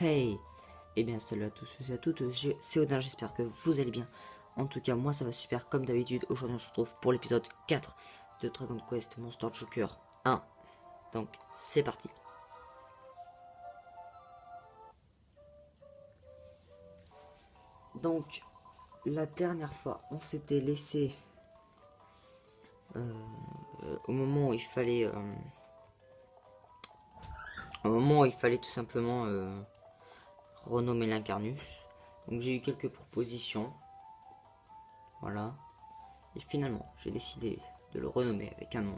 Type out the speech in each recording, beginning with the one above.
Hey! Eh bien salut à tous et à toutes, c'est Odin, j'espère que vous allez bien. En tout cas moi ça va super comme d'habitude. Aujourd'hui on se retrouve pour l'épisode 4 de Dragon Quest Monster Joker 1. Donc c'est parti. Donc la dernière fois on s'était laissé au moment où il fallait tout simplement renommer l'Incarnus. Donc j'ai eu quelques propositions. Voilà. Et finalement j'ai décidé de le renommer avec un nom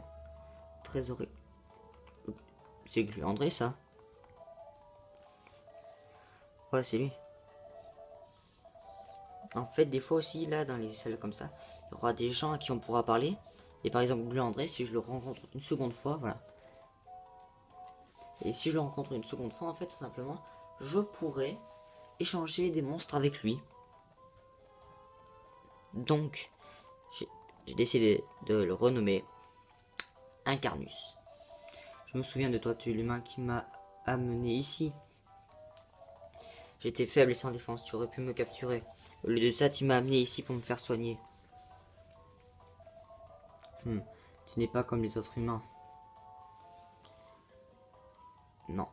très horrible. C'est lui André ça? Ouais c'est lui. En fait, des fois aussi, là, dans les salles comme ça, il y aura des gens à qui on pourra parler. Et par exemple, lui André, si je le rencontre une seconde fois, voilà. Et si je le rencontre une seconde fois, en fait, tout simplement, je pourrais échanger des monstres avec lui. Donc, j'ai décidé de le renommer Incarnus. Je me souviens de toi, tu es l'humain qui m'a amené ici. J'étais faible et sans défense, tu aurais pu me capturer. Au lieu de ça, tu m'as amené ici pour me faire soigner. Tu n'es pas comme les autres humains. Non.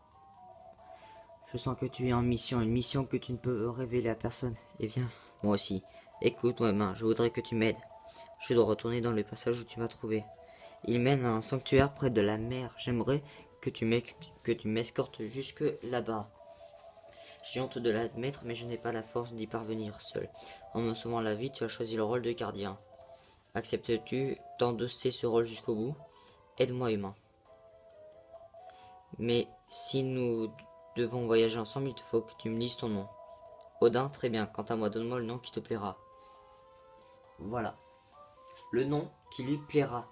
Je sens que tu es en mission, une mission que tu ne peux révéler à personne. Eh bien, moi aussi. Écoute, ma main, je voudrais que tu m'aides. Je dois retourner dans le passage où tu m'as trouvé. Il mène à un sanctuaire près de la mer. J'aimerais que tu m'escortes jusque là-bas. J'ai honte de l'admettre, mais je n'ai pas la force d'y parvenir seul. En me sauvant la vie, tu as choisi le rôle de gardien. Acceptes-tu d'endosser ce rôle jusqu'au bout? Aide-moi, humain. Mais si nous devons voyager ensemble, il te faut que tu me dises ton nom. Odin, très bien. Quant à moi, donne-moi le nom qui te plaira. Voilà. Le nom qui lui plaira.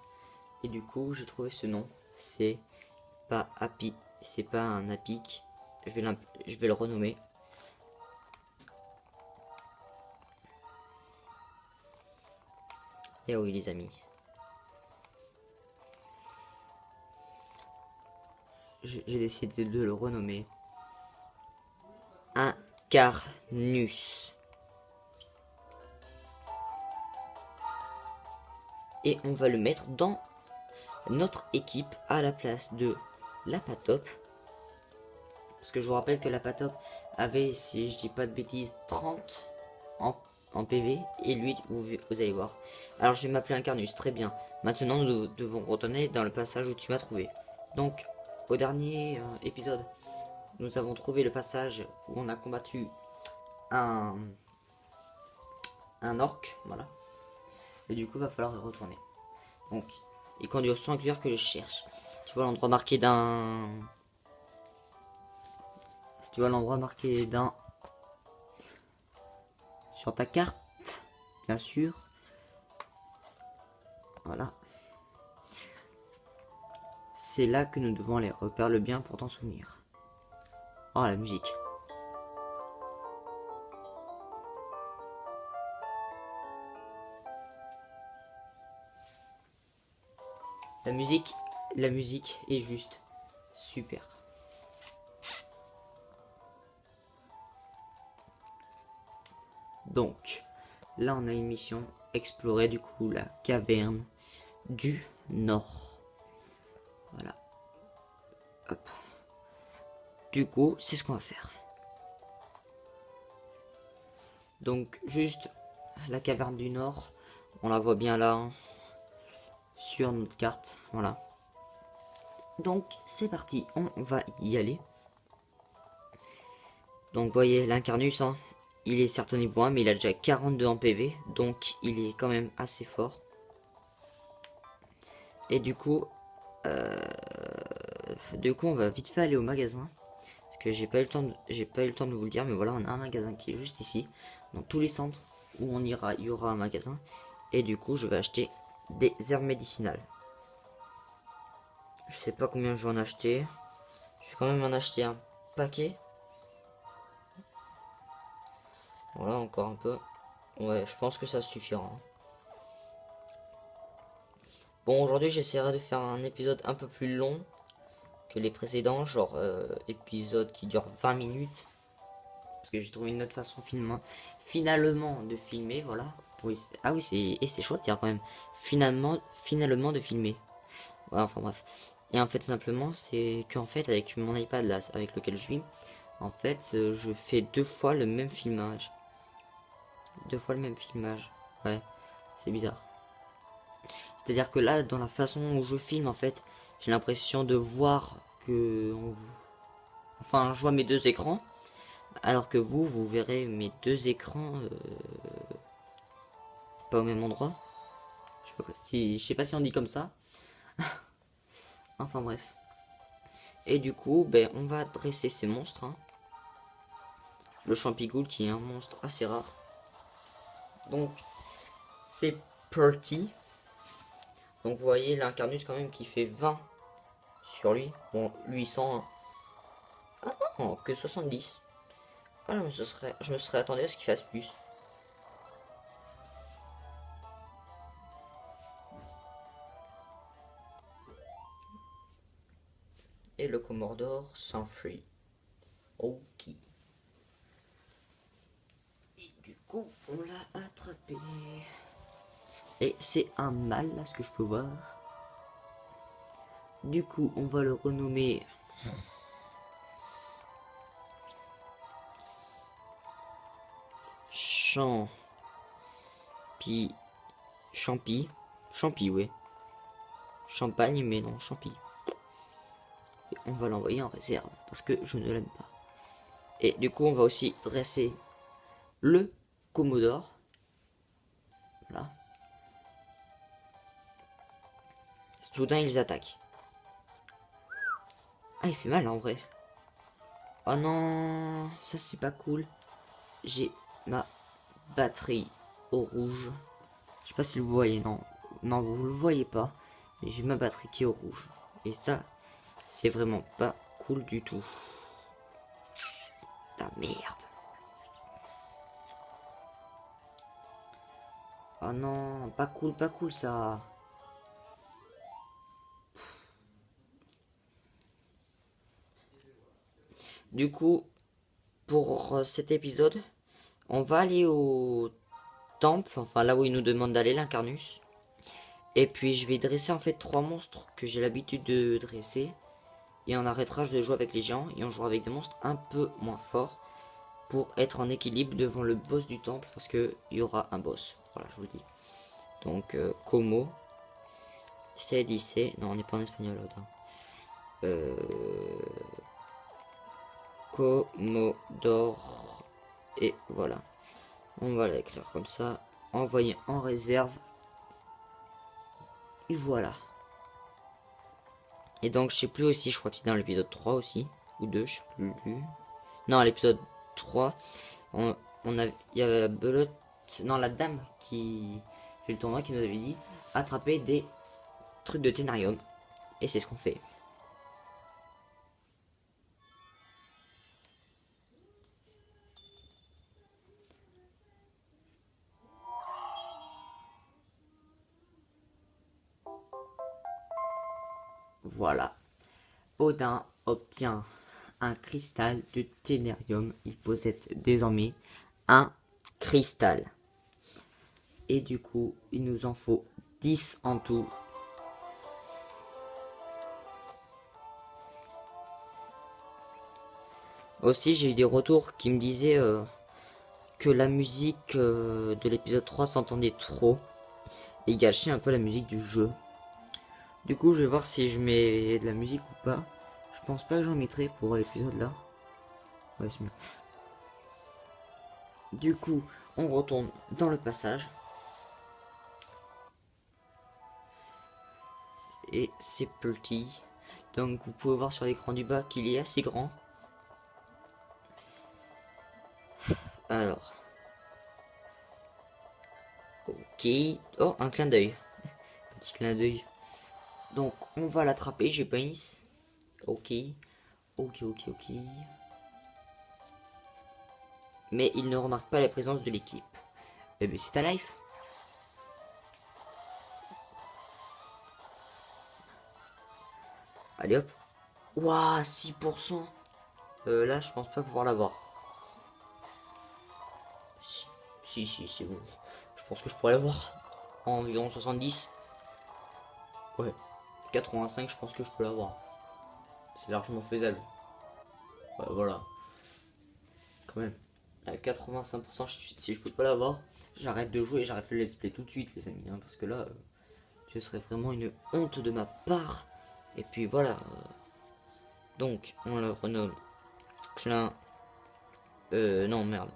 Et du coup, j'ai trouvé ce nom. C'est pas Happy. C'est pas un Apic. Je vais le renommer. Et oui, les amis. J'ai décidé de le renommer Incarnus. Et on va le mettre dans notre équipe à la place de Lapatop. Parce que je vous rappelle que Lapatop avait, si je dis pas de bêtises, 30 en PV. Et lui, vous allez voir. Alors je vais m'appeler Incarnus, très bien. Maintenant nous devons retourner dans le passage où tu m'as trouvé. Donc au dernier épisode, nous avons trouvé le passage où on a combattu un orc, voilà. Et du coup va falloir y retourner. Donc il conduit au sanctuaire que je cherche. Tu vois l'endroit marqué d'un... Si tu vois l'endroit marqué d'un... Sur ta carte, bien sûr. Voilà. C'est là que nous devons aller. Repère-le bien pour t'en souvenir. Oh, la musique. La musique est juste super. Donc, là on a une mission, explorer du coup la caverne du Nord. Voilà. Hop. Du coup, c'est ce qu'on va faire. Donc, juste la caverne du Nord, on la voit bien là, hein, sur notre carte. Voilà. Donc, c'est parti, on va y aller. Donc, vous voyez, l'Incarnus, hein, il est certes au niveau 1, mais il a déjà 42 en PV, donc il est quand même assez fort. Et du coup, on va vite fait aller au magasin. Parce que j'ai pas eu le temps de vous le dire, mais voilà, on a un magasin qui est juste ici. Dans tous les centres où on ira, il y aura un magasin. Et du coup, je vais acheter des herbes médicinales. Je sais pas combien je vais en acheter. Je vais quand même en acheter un paquet. Voilà, encore un peu. Ouais, je pense que ça suffira. Bon, aujourd'hui, j'essaierai de faire un épisode un peu plus long que les précédents. Genre, épisode qui dure 20 minutes. parce que j'ai trouvé une autre façon finalement de filmer, voilà. Oui, ah oui, c'est chouette, il y a quand même finalement de filmer. Ouais, enfin bref. Et en fait, simplement, c'est qu'en fait, avec mon iPad là, avec lequel je vis, en fait, je fais deux fois le même filmage. Deux fois le même filmage. Ouais, c'est bizarre. C'est-à-dire que là, dans la façon où je filme, en fait, j'ai l'impression de voir que... Enfin, je vois mes deux écrans, alors que vous verrez mes deux écrans pas au même endroit. Je sais pas si on dit comme ça. Enfin bref. Et du coup, ben, on va dresser ces monstres. Hein. Le champigoule qui est un monstre assez rare. Donc, c'est Purty. Donc, vous voyez l'incarnus quand même qui fait 20 sur lui. Bon, lui 100. Hein. Ah non, que 70. Ah, je me serais attendu à ce qu'il fasse plus. Et le Commodore s'enfuit. Ok. Et du coup, on l'a attrapé. Et c'est un mâle, là, ce que je peux voir. Du coup, on va le renommer... Champi... Champi. Champi, ouais. Champagne, mais non, Champi. Et on va l'envoyer en réserve, parce que je ne l'aime pas. Et du coup, on va aussi dresser le Commodore. Là. Soudain, ils attaquent. Ah, il fait mal en vrai. Oh non, ça c'est pas cool. J'ai ma batterie au rouge. Je sais pas si vous voyez, non. Non, vous le voyez pas. Mais j'ai ma batterie qui est au rouge. Et ça, c'est vraiment pas cool du tout. La merde. Oh non, pas cool ça. Du coup, pour cet épisode, on va aller au temple, enfin là où il nous demande d'aller, l'Incarnus. Et puis je vais dresser en fait trois monstres que j'ai l'habitude de dresser. Et on arrêtera de jouer avec les géants et on jouera avec des monstres un peu moins forts pour être en équilibre devant le boss du temple parce que il y aura un boss. Voilà, je vous le dis. Donc Como, c'est lycée. Non, on n'est pas en espagnol là. Commodore. Et voilà. On va l'écrire comme ça. Envoyer en réserve. Et voilà. Et donc je sais plus aussi, je crois que c'est dans l'épisode 3 aussi. Ou 2, je sais plus. Non, l'épisode 3. Il y a Belote, non, la dame qui fait le tournoi qui nous avait dit attraper des trucs de Ténarium. Et c'est ce qu'on fait. Voilà. Odin obtient un cristal de Ténarium. Il possède désormais un cristal. Et du coup, il nous en faut 10 en tout. Aussi, j'ai eu des retours qui me disaient que la musique de l'épisode 3 s'entendait trop et gâchait un peu la musique du jeu. Du coup, je vais voir si je mets de la musique ou pas. Je pense pas que j'en mettrai pour l'épisode là. Ouais, c'est mieux. Du coup, on retourne dans le passage. Et c'est petit. Donc vous pouvez voir sur l'écran du bas qu'il est assez grand. Alors. Ok. Oh, un clin d'œil. Petit clin d'œil. Donc on va l'attraper, je pense. Ok. Ok. Mais il ne remarque pas la présence de l'équipe. Eh bien c'est ta life. Allez hop. Waouh, 6%. Là je pense pas pouvoir l'avoir. Si, c'est bon. Je pense que je pourrais l'avoir. Environ 70. Ouais. 85, je pense que je peux l'avoir. C'est largement faisable. Ouais, voilà. Quand même. À 85%, si je peux pas l'avoir, j'arrête de jouer et j'arrête le let's play tout de suite, les amis. Hein, parce que là, ce serait vraiment une honte de ma part. Et puis voilà. Donc, on le renomme Clin. Non, merde.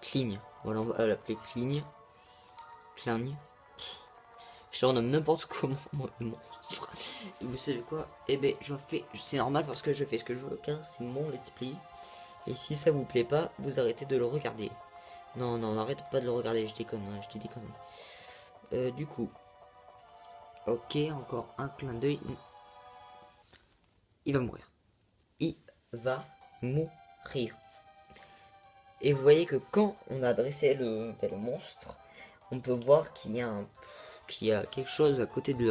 Cligne. Voilà, on va l'appeler Cligne. Cligne. Je le renomme n'importe comment, moi, le monstre. Et vous savez quoi? Eh ben, je fais. C'est normal parce que je fais ce que je veux, car c'est mon let's play. Et si ça vous plaît pas, vous arrêtez de le regarder. Non, non, n'arrête pas de le regarder, je déconne, hein, je te déconne. Du coup. Ok, encore un clin d'œil. Il va mourir. Il va mourir. Et vous voyez que quand on a dressé le monstre, on peut voir qu'il y a quelque chose à côté de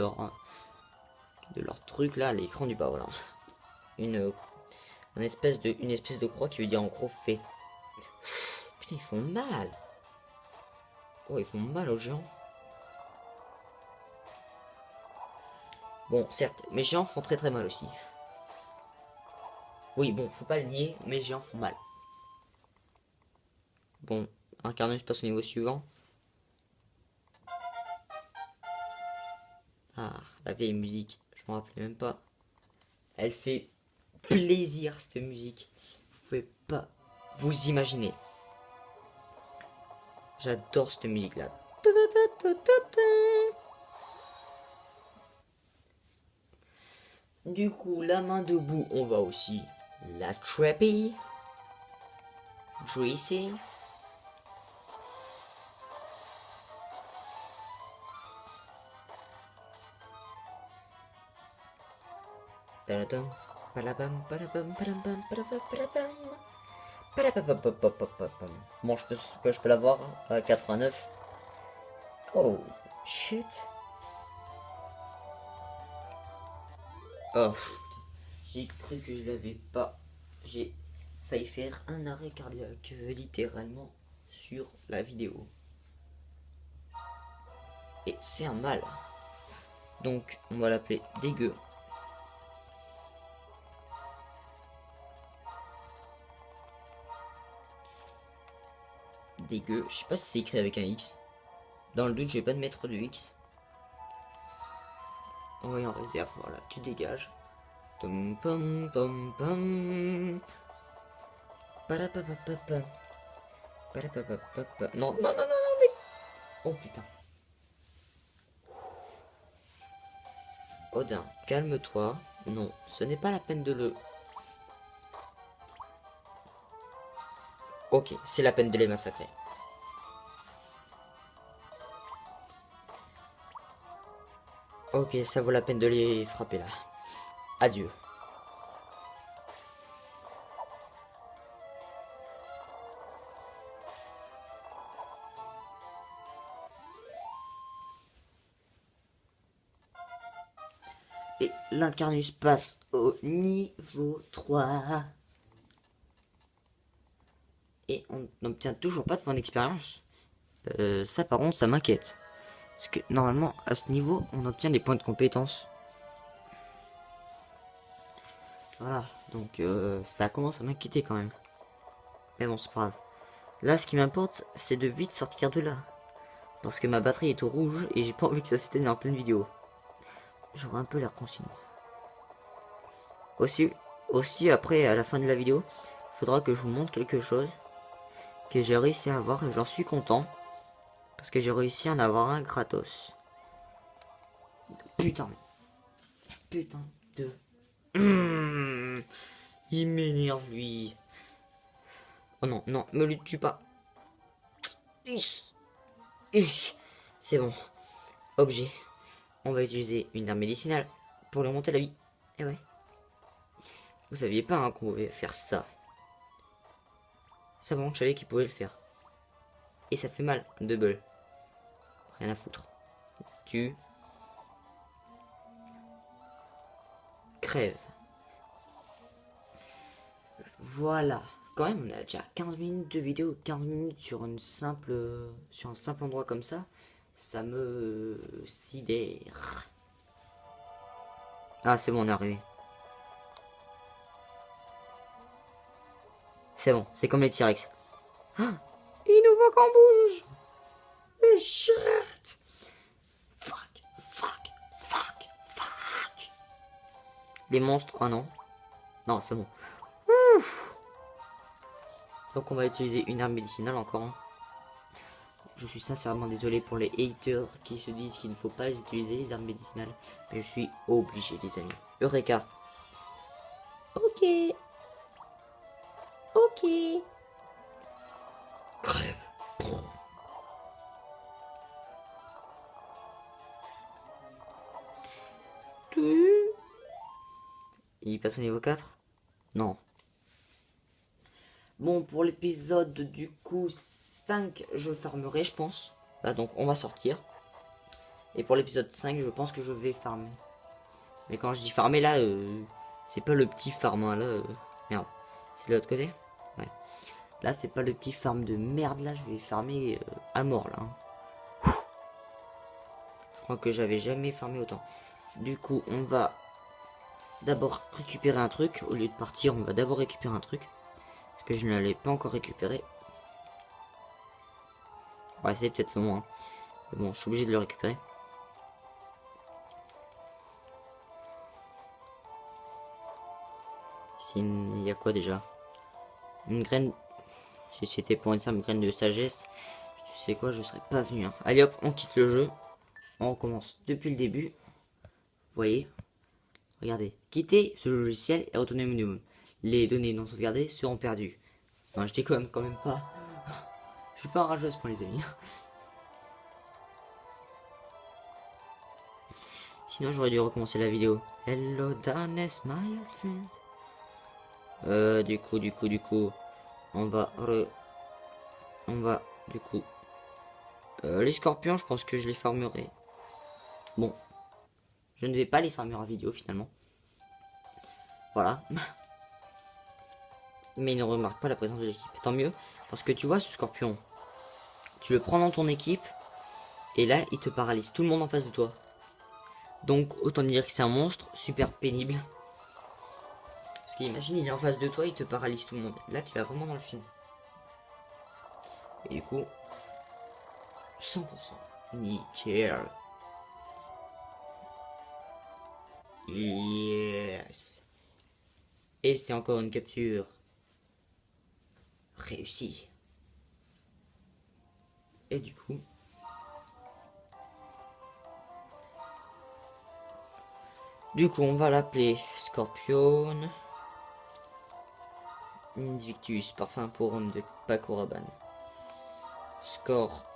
leur truc là, à l'écran du bas, voilà. Une espèce de croix qui veut dire en gros fait. Putain, ils font mal. Oh, ils font mal aux géants. Bon, certes, mes géants font très très mal aussi. Oui, bon, faut pas le nier, mes géants font mal. Bon, Incarnus passe au niveau suivant. Ah, la vieille musique, je m'en rappelais même pas. Elle fait plaisir cette musique. Vous pouvez pas vous imaginer. J'adore cette musique là. Du coup, la main debout, on va aussi la trapper. Dressing. Bon, je peux l'avoir à 89. Oh, shit. Oh, j'ai cru que je l'avais pas. J'ai failli faire un arrêt cardiaque, littéralement, sur la vidéo. Et c'est un mal. Donc, on va l'appeler dégueu. Dégueu. Je sais pas si c'est écrit avec un X. Dans le doute, je vais pas te mettre de X. Envoyé en réserve, voilà, tu dégages. Pom pom pom pom. Non, non, non, non, non, mais... Oh putain. Odin, calme-toi. Non, ce n'est pas la peine de le... Ok, c'est la peine de les massacrer. Ok, ça vaut la peine de les frapper là. Adieu. Et l'Incarnus passe au niveau 3. Et on n'obtient toujours pas de points d'expérience. Ça par contre, ça m'inquiète. Parce que normalement, à ce niveau, on obtient des points de compétence. Voilà, donc ça commence à m'inquiéter quand même. Mais bon, c'est pas grave. Là, ce qui m'importe, c'est de vite sortir de là. Parce que ma batterie est au rouge et j'ai pas envie que ça s'éteigne en pleine vidéo. J'aurai un peu l'air consigne. Aussi, après, à la fin de la vidéo, il faudra que je vous montre quelque chose que j'ai réussi à avoir et j'en suis content. Parce que j'ai réussi à en avoir un gratos. Putain. Putain de... Il m'énerve, lui. Oh non, non, me le tue pas. C'est bon. Objet. On va utiliser une arme médicinale pour lui remonter la vie. Eh ouais. Vous saviez pas hein, qu'on pouvait faire ça. Ça bon, je savais qu'il pouvait le faire. Et ça fait mal, double. Rien à foutre. Tu crèves. Voilà. quand même, on a déjà 15 minutes de vidéo, 15 minutes sur sur un simple endroit comme ça me sidère. Ah, c'est bon, on est arrivé. C'est bon, c'est comme les T-Rex. Ah, il nous faut qu'on bouge. Mais shit. Fuck, fuck, fuck, fuck. Les monstres, oh non. Non, c'est bon. Ouf. Donc on va utiliser une arme médicinale encore. Hein. Je suis sincèrement désolé pour les haters qui se disent qu'il ne faut pas les utiliser, les armes médicinales. Mais je suis obligé, les amis. Eureka. Ok. Ok. Crève. Il passe au niveau 4? Non. Bon, pour l'épisode du coup 5, je farmerai, je pense. Là, donc, on va sortir. Et pour l'épisode 5, je pense que je vais farmer. Mais quand je dis farmer, là, c'est pas le petit farm, hein, là. Merde. C'est de l'autre côté? Ouais. Là, c'est pas le petit farm de merde, là. Je vais farmer à mort, là. Hein. Je crois que j'avais jamais farmé autant. Du coup, on va d'abord récupérer un truc. Au lieu de partir, on va d'abord récupérer un truc. Parce que je ne l'ai pas encore récupéré. Ouais, c'est peut-être le moins. Mais bon, je suis obligé de le récupérer. Ici, il y a quoi déjà? Une graine. Si c'était pour une simple graine de sagesse, tu sais quoi, je serais pas venu. Hein. Allez hop, on quitte le jeu. On recommence depuis le début. Vous voyez? Regardez. Quittez ce logiciel et retournez au menu. Les données non sauvegardées seront perdues. Non, je déconne quand même pas. Je suis pas un rageux pour les amis. Sinon, j'aurais dû recommencer la vidéo. Hello, darkness, my friend. Du coup, on va du coup, les scorpions, je pense que je les farmerai. Bon, je ne vais pas les farmer en vidéo finalement. Voilà. Mais il ne remarque pas la présence de l'équipe. Tant mieux, parce que tu vois ce scorpion, tu le prends dans ton équipe et là il te paralyse tout le monde en face de toi. Donc autant dire que c'est un monstre super pénible. Parce qu'imagine, il est en face de toi, il te paralyse tout le monde. Là tu vas vraiment dans le film. Et du coup, 100%. Nickel. Yes. Et c'est encore une capture réussie. Et du coup, on va l'appeler Scorpion. Invictus, parfum pour homme de Paco Rabanne. Scorpion.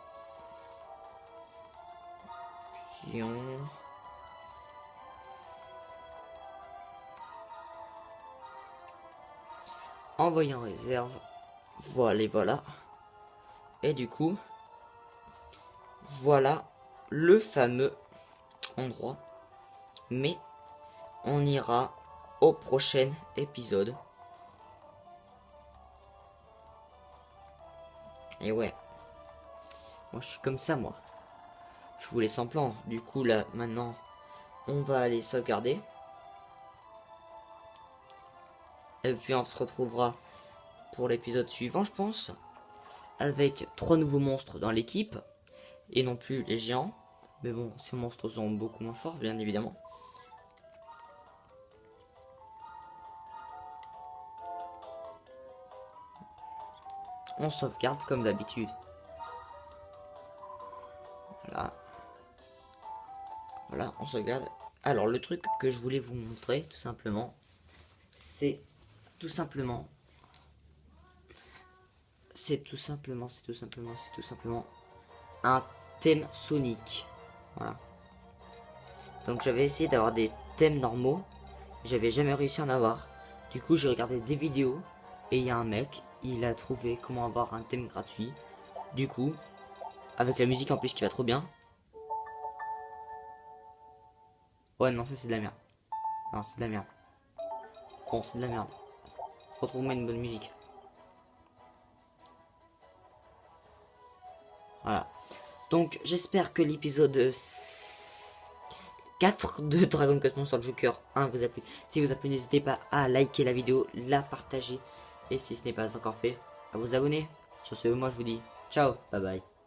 Envoyé en réserve. Voilà et voilà. Et du coup, voilà le fameux endroit. Mais on ira au prochain épisode. Et ouais. Moi je suis comme ça moi. Je voulais sans plan. Du coup là maintenant on va aller sauvegarder. Et puis on se retrouvera pour l'épisode suivant je pense. Avec 3 nouveaux monstres dans l'équipe. Et non plus les géants. Mais bon, ces monstres sont beaucoup moins forts bien évidemment. On sauvegarde comme d'habitude. Voilà. Voilà, on sauvegarde. Alors le truc que je voulais vous montrer tout simplement, c'est tout simplement un thème Sonic. Voilà. Donc j'avais essayé d'avoir des thèmes normaux, j'avais jamais réussi à en avoir. Du coup j'ai regardé des vidéos et il y a un mec, il a trouvé comment avoir un thème gratuit. Du coup, avec la musique en plus qui va trop bien. Ouais non ça c'est de la merde. Non c'est de la merde. Bon c'est de la merde. Retrouve-moi une bonne musique. Voilà. Donc j'espère que l'épisode 4 de Dragon Quest Monster Joker 1 vous a plu. Si vous a plu, n'hésitez pas à liker la vidéo, la partager. Et si ce n'est pas encore fait, à vous abonner. Sur ce, moi je vous dis ciao, bye bye.